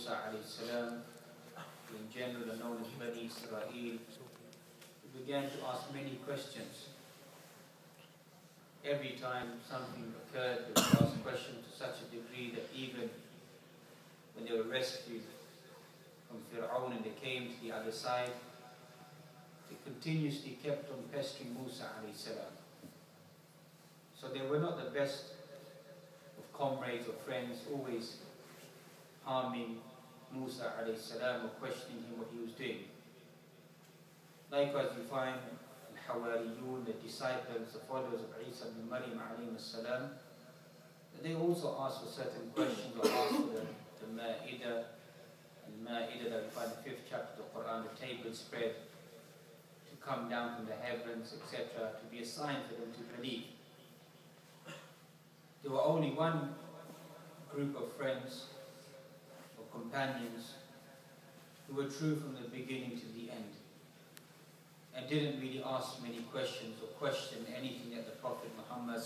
Musa alayhi salam, who in general are known as Bani Israel, who began to ask many questions. Every time something occurred, they would ask questions to such a degree that even when they were rescued from Fir'aun and they came to the other side, they continuously kept on pestering Musa alayhi salam. So they were not the best of comrades or friends, always harming Musa alayhi salam or questioning him what he was doing. Likewise, we find Al-Hawariyun, the disciples, the followers of Isa ibn Maryam alayhi salam, that they also asked for certain questions or asked for the Ma'idah, Al-Ma'idah that we find in the 5th chapter of the Quran, the table spread, to come down from the heavens, etc., to be a sign for them to believe. There were only one group of friends or companions who were true from the beginning to the end and didn't really ask many questions or question anything that the Prophet Muhammad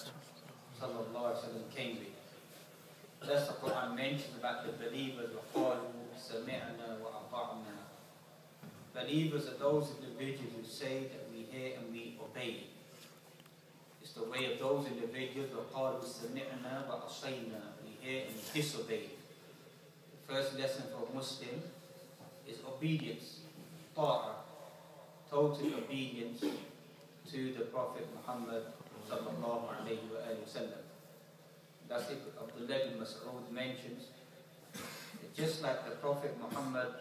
sallallahu alaihi wasallam came with. That's the Quran mentions about the believers. وَقَالُوا سَمِعْنَا وَأَطَعْنَا. Believers are those individuals who say that we hear and we obey. It's the way of those individuals. وَقَالُوا سَمِعْنَا وَأَصَيْنَا. We hear and we disobey. The first lesson for a Muslim is obedience, ta'ah, total obedience to the Prophet Muhammad sallallahu alayhi wa sallam. That's it. Abdullah ibn Mas'ud mentions that just like the Prophet Muhammad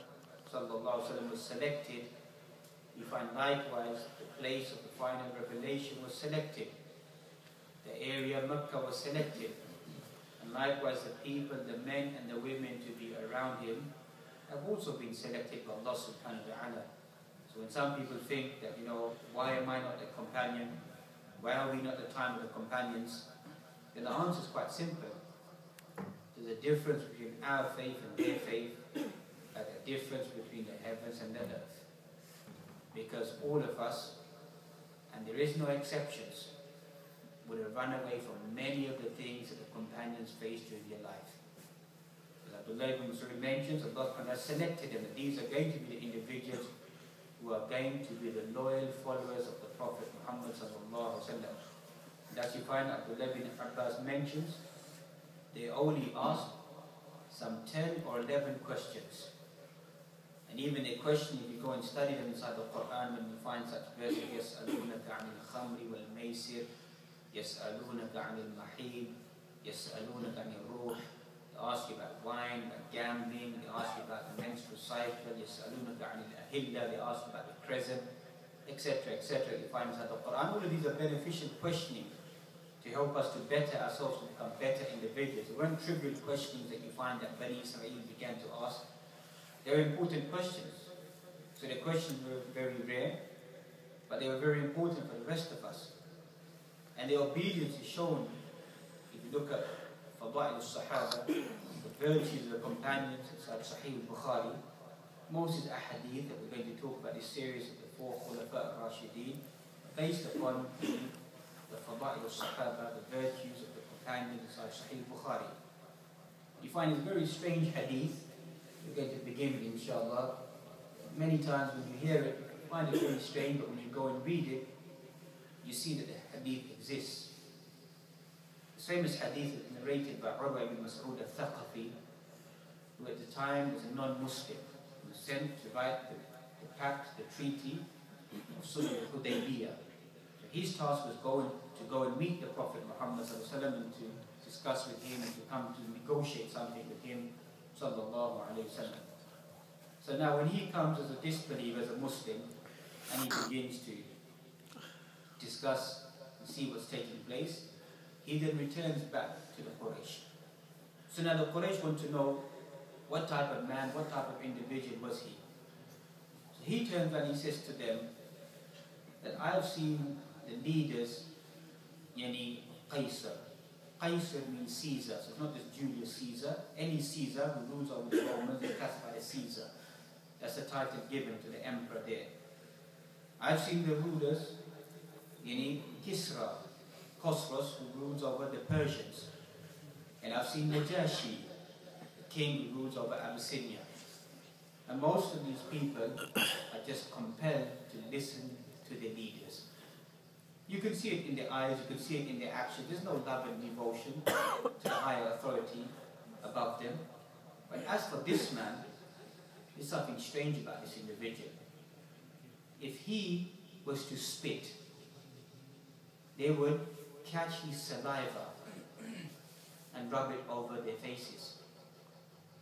sallallahu alayhi wa sallam was selected, you find likewise the place of the final revelation was selected. The area Mecca was selected. And likewise the people, the men and the women to be around him have also been selected by Allah subhanahu wa ta'ala. So when some people think that, why am I not the companion? Why are we not the time of the companions? Then the answer is quite simple. There's a difference between our faith and their faith, like a difference between the heavens and the earth. Because all of us, and there is no exceptions, would have run away from many of the things that the companions faced during their life. As Abdullah ibn Mas'ud mentions, Allah has selected them, that these are going to be the individuals who are going to be the loyal followers of the Prophet Muhammad sallallahu alaihi wasallam. As you find Abdullah ibn Abbas mentions, they only asked some 10 or 11 questions. And even a question, if you go and study them inside the Quran, when you find such verses, يَسْأَلُونَكَ عَنِ الْخَمْرِ وَالْمَيْسِرِ يَسْأَلُونَكَ عَنِ الْمَحِيدِ يَسْأَلُونَكَ عَنِ الرُّوحِ. They ask you about wine, about gambling, they ask you about the menstrual cycle, يَسْأَلُونَكَ عَنِ الْأَهِلَّةِ, they ask you about the crescent, etc., etc. You find inside the Quran. All of these are beneficial questioning to help us to better ourselves, to become better individuals. They weren't trivial questions that you find that Bani Israel began to ask. They were important questions. So the questions were very rare, but they were very important for the rest of us. And the obedience is shown, if you look at Fadail al-Sahaba, the virtues of the companions inside Sahih al-Bukhari. Most is a hadith that we're going to talk about, this series of the 4 Khulafa al-Rashideen, based upon the Fadail al-Sahaba, the virtues of the companions inside Sahih al-Bukhari. You find this very strange hadith. We're going to begin with, inshallah. Many times when you hear it, you find it very strange, but when you go and read it, you see that the hadith exists. The famous hadith is narrated by Urwa ibn Mas'ud al-Thaqafi, who at the time was a non-Muslim. He was sent to write the pact, the treaty of Sulh al-Hudaybiyah. So his task was to go and meet the Prophet Muhammad and to discuss with him and to come to negotiate something with him, sallallahu alayhi wa sallam. So now when he comes as a disbeliever, as a Muslim, and he begins to discuss and see what's taking place, he then returns back to the Quraysh. So now the Quraysh want to know what type of man, what type of individual was he. So he turns and he says to them that I have seen the leaders, yani Qaisar. Qaisar means Caesar, so it's not just Julius Caesar. Any Caesar who rules over the Romans is classified as Caesar. That's the title given to the emperor there. I've seen the rulers, Kisra, Khosros, who rules over the Persians. And I've seen Najashi, the king who rules over Abyssinia. And most of these people are just compelled to listen to the leaders. You can see it in their eyes, you can see it in their actions. There's no love and devotion to the higher authority above them. But as for this man, there's something strange about this individual. If he was to spit, they would catch his saliva and rub it over their faces.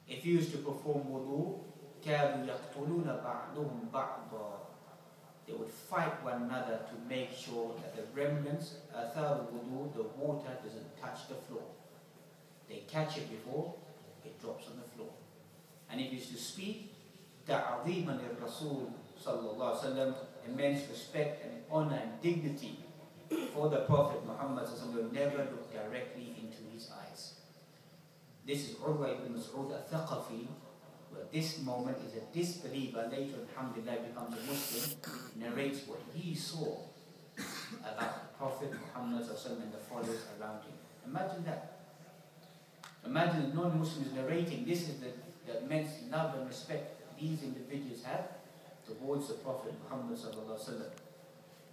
If he was to perform wudu, كَادُوا يَقْتُلُونَ بَعْضُهُمْ بَعْضًا, they would fight one another to make sure that the remnants, athar wudu, the water doesn't touch the floor. They catch it before it drops on the floor. And if he is to speak, تَعْظِيمًا لِلرَّسُولِ sallallahu alaihi wasallam, immense respect and honor and dignity for the Prophet Muhammad will never look directly into his eyes. This is Urwa ibn Mas'ud al-Thaqafi, where this moment is a disbeliever, later alhamdulillah becomes a Muslim, narrates what he saw about the Prophet Muhammad and the followers around him. Imagine that. Imagine the non-Muslims narrating. This is the immense love and respect these individuals have towards the Prophet Muhammad sallallahu alaihi wasallam.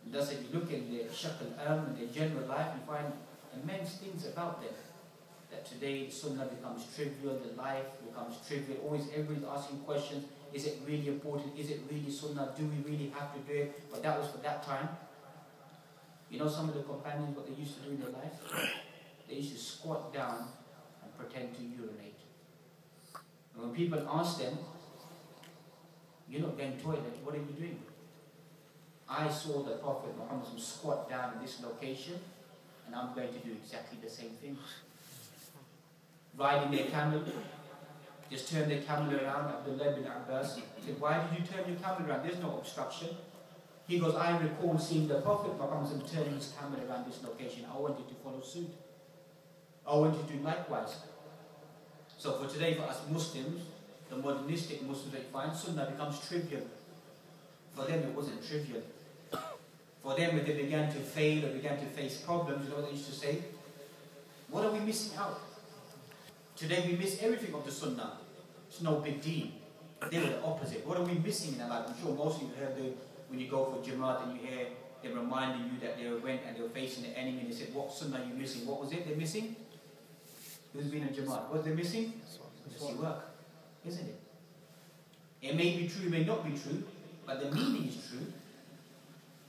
And thus, if you look in their shakl and their general life, you find immense things about them. That today the sunnah becomes trivial, the life becomes trivial. Always everybody's asking questions. Is it really important? Is it really sunnah? Do we really have to do it? But that was for that time. You know some of the companions, what they used to do in their life? They used to squat down and pretend to urinate. And when people ask them, you're not going to the toilet, what are you doing? I saw the Prophet Muhammad squat down in this location, and I'm going to do exactly the same thing. Riding their camel, just turn their camel around. Abdullah bin Abbas said, why did you turn your camel around? There's no obstruction. He goes, I recall seeing the Prophet Muhammad turning his camel around this location. I wanted to follow suit. I wanted to do likewise. So for today, for us Muslims, the modernistic Muslims that you find, sunnah becomes trivial. For them it wasn't trivial. For them, when they began to fail or began to face problems, you know what they used to say? What are we missing out? Today we miss everything of the sunnah. It's no big deal. They were the opposite. What are we missing in our life? I'm sure most of you heard when you go for Jamaat and you hear them reminding you that they went and they were facing the enemy and they said, what sunnah are you missing? What was it they're missing? Who's been in Jamaat? What they're missing? Just work. Isn't it? It may be true, it may not be true, but the meaning is true.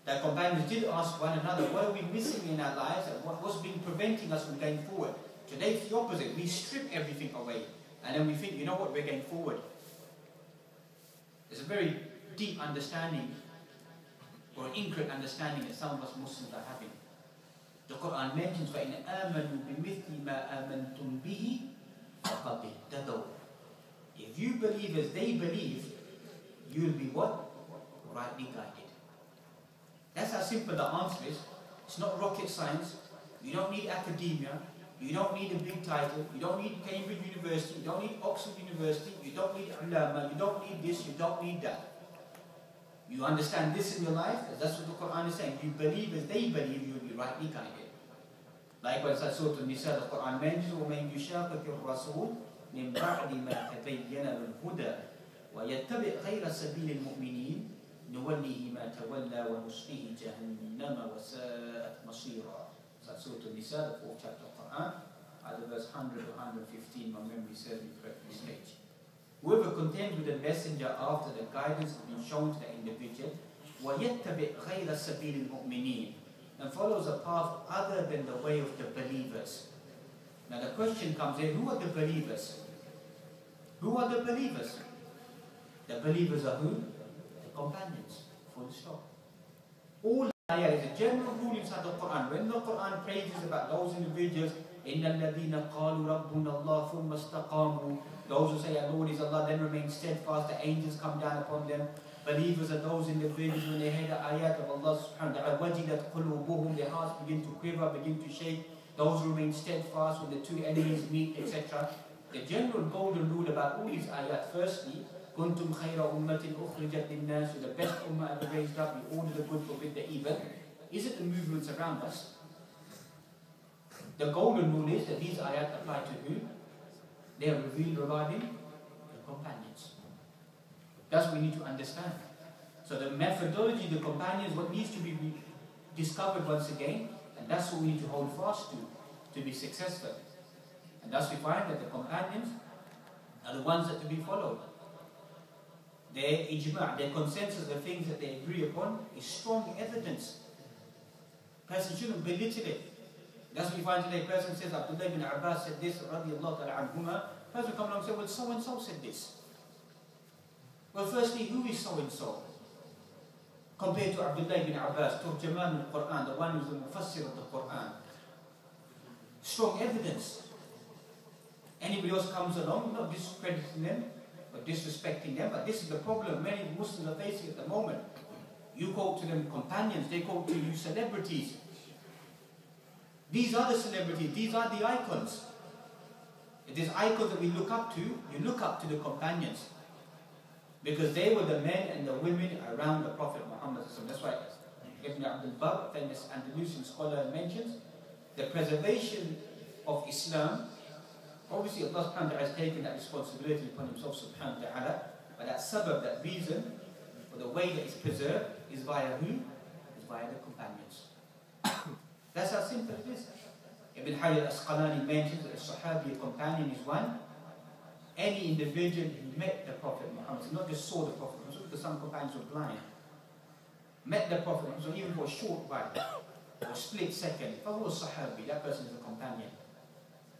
The companions did ask one another, what are we missing in our lives and what's been preventing us from going forward? Today it's the opposite. We strip everything away and then we think, you know what, we're going forward. There's a very deep understanding or an incorrect understanding that some of us Muslims are having. The Quran mentions, فَإِنْ آمَنُوا بِمِثْلِ مَا آمَنْتُمْ بِهِ فَقَدْ اهْتَدَوْا. If you believe as they believe, you will be what? Rightly guided. That's how simple the answer is. It's not rocket science. You don't need academia. You don't need a big title. You don't need Cambridge University. You don't need Oxford University. You don't need ulama. You don't need this. You don't need that. You understand this in your life? That's what the Quran is saying. You believe as they believe, you will be rightly guided. Likewise, that's Surah An-Nisa, the Quran mentions, وَمَنْ يُشَاقِقِ الرَّسُولِ مِنْ بَعْدِ مَا تَبَيَّنَ الْهُدَى وَيَتَّبِعْ غَيْرَ سَبِيلِ الْمُؤْمِنِينَ نُوَلِّهِ مَا تَوَلَّى وَنُصْلِهِ جَهَنَّمَ وَسَاءَتْ مَصِيرًا. That's Surah An-Nisa, the 4th chapter of the Quran, either verse 100 or 115, my memory serves me correctly stage. Whoever contends with the messenger after the guidance has been shown to the individual, وَيَتَّبِعْ غَيْرَ سَبِيلِ الْمُؤْمِنِينَ, and follows a path other than the way of the believers. Now the question comes in, who are the believers? Who are the believers? The believers are who? The companions. Full stop. All ayah is a general rule inside the Quran. When the Quran praises about those individuals, إِنَّ الَّذِينَ قَالُوا رَبُّنَا اللَّهُ ثُمَّ اسْتَقَامُوا, those who say our Lord is Allah, then remain steadfast, the angels come down upon them. Believers are those individuals when they hear the ayat of Allah subhanahu wa ta'ala, وَجِلَتْ قُلُوبُهُمْ, their hearts begin to quiver, begin to shake. Those who remain steadfast when the two enemies meet, etc. The general golden rule about all these ayat, firstly, كُنْتُمْ خَيْرَ أُمَّةٍ أُخْرِجَتْ لِلنَّاسِ, the best ummah ever raised up, we order the good, forbid the evil. Is it the movements around us? The golden rule is that these ayat apply to who? They are revealed regarding the companions. That's what we need to understand. So the methodology, the companions, what needs to be discovered once again, and that's what we need to hold fast to be successful. And thus we find that the companions are the ones that to be followed. Their ijma', their consensus, the things that they agree upon, is strong evidence. Person shouldn't belittle it. That's what you find today. Person says, Abdullah ibn Abbas said this, radiallahu ta'ala anhuma. Person come along and say, well, so and so said this. Well, firstly, who is so and so? Compared to Abdullah ibn Abbas, Turjaman al-Quran, the one who's the mufassir of the Quran. Strong evidence. Anybody else comes along, not discrediting them, but disrespecting them. But this is the problem many Muslims are facing at the moment. You quote to them companions, they quote to you celebrities. These are the celebrities, these are the icons. If there's icons that we look up to, you look up to the companions. Because they were the men and the women around the Prophet Muhammad. That's why Ibn Abdul Barr, famous Andalusian scholar, mentions the preservation of Islam. Obviously Allah subhanahu wa ta'ala has taken that responsibility upon himself subhanahu wa ta'ala. But that sabab, that reason, or the way that it's preserved, is via who? Is via the companions. That's how simple it is. Ibn Hajar al-Asqalani mentions that a Sahabi, a companion, is one. Any individual who met the Prophet Muhammad, not just saw the Prophet Muhammad, because some companions were blind, met the Prophet Muhammad, even for a short while, or a split second, if I was a Sahabi, that person is a companion.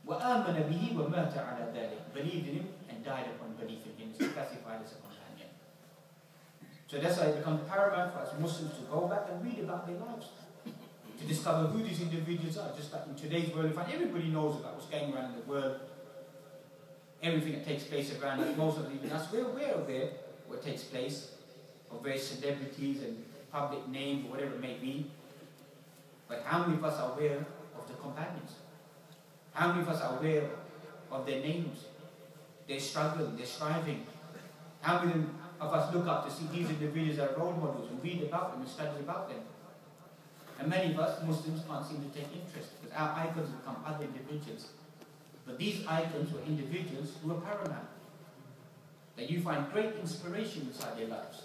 وَآمَنَ بِهِ وَمَاتَ عَلَى ذَلِكَ, believed in him and died upon belief in him, is classified as a companion. So that's why it becomes paramount for us Muslims to go back and read about their lives, to discover who these individuals are. Just like in today's world, we find everybody knows about what's going around in the world, everything that takes place around us. Most of even us, we're aware of what takes place, of various celebrities and public names, or whatever it may be. But how many of us are aware of the companions? How many of us are aware of their names, their struggle, their striving? How many of us look up to see these individuals as role models and read about them and study about them? And many of us, Muslims, can't seem to take interest because our icons become other individuals. But these icons were individuals who were paramount, that you find great inspiration inside their lives.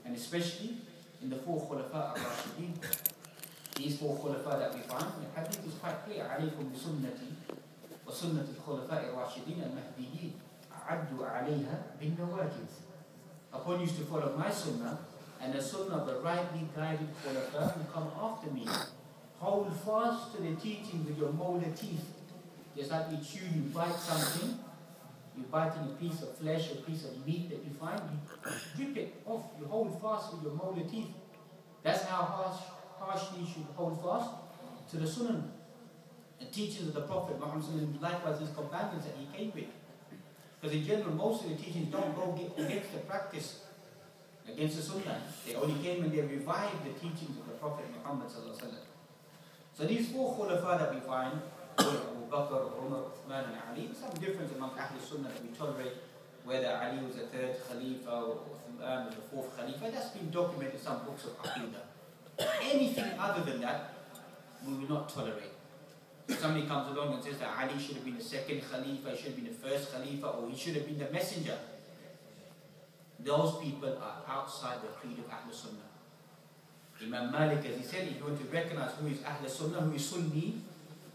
And especially in the four Khulafa al-Rashidin. These four Khulafa that we find, the hadith is quite clear. عَلَيْكُمْ بِسُنَّتِي وَسُنَّةِ الْخُلَفَاءِ الرَّاشِدِينَ الْمَهْدِيِّينَ أَعَدُّوا عَلَيْهَا بِالنَّوَاجِذِ. Upon you to follow my sunnah and the sunnah of the rightly guided Khulafa who come after me. Hold fast to the teaching with your molar teeth. Just like you chew, you bite something, you bite in a piece of flesh, a piece of meat that you find, you rip it off, you hold fast with your molar teeth. That's how harshly you should hold fast to the sunnah, the teachings of the Prophet Muhammad, and likewise his companions that he came with. Because in general, most of the teachings don't go against the practice, against the sunnah. They only came and they revived the teachings of the Prophet Muhammad. So these four khulafa that we find, Abu Bakr, Umar, Uthman and Ali, some difference among Ahl Sunnah that we tolerate, whether Ali was the third Khalifa or Uthman was the fourth Khalifa. That's been documented in some books of Aqidah. Anything other than that, we will not tolerate. So somebody comes along and says that Ali should have been the second Khalifa, he should have been the first Khalifa, or he should have been the messenger. Those people are outside the creed of Ahl Sunnah. Imam Malik, as he said, if you want to recognize who is Ahl Sunnah, who is Sunni,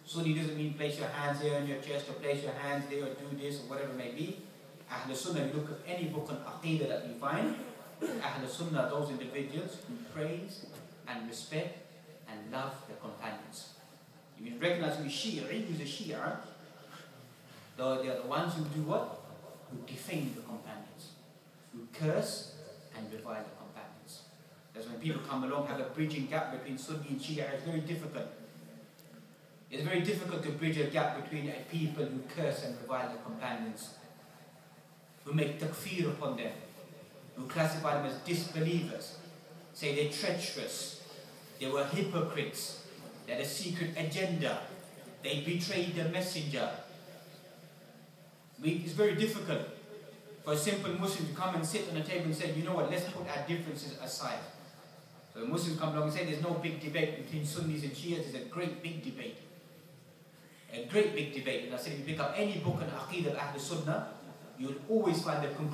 Sunni doesn't mean place your hands here on your chest, or place your hands there, or do this, or whatever it may be. Ahl Sunnah, you look at any book on Aqidah that you find, Ahl Sunnah, those individuals who praise and respect and love their companions. You will recognize who is Shi'i, who's a Shia, though they are the ones who do what? Who defame the companions, who curse and revile the companions. That's when people come along, have a bridging gap between Sunni and Shia. It's very difficult. It's very difficult to bridge a gap between people who curse and revile the companions, who make takfir upon them, who classify them as disbelievers, say they're treacherous, they were hypocrites, they had a secret agenda, they betrayed the messenger. It's very difficult for a simple Muslim to come and sit on a table and say, you know what, let's put our differences aside. So the Muslims come along and say there's no big debate between Sunnis and Shias, there's a great big debate. A great big debate. And I said, if you pick up any book on Aqeedah of Ahl Sunnah, you'll always find the conclusion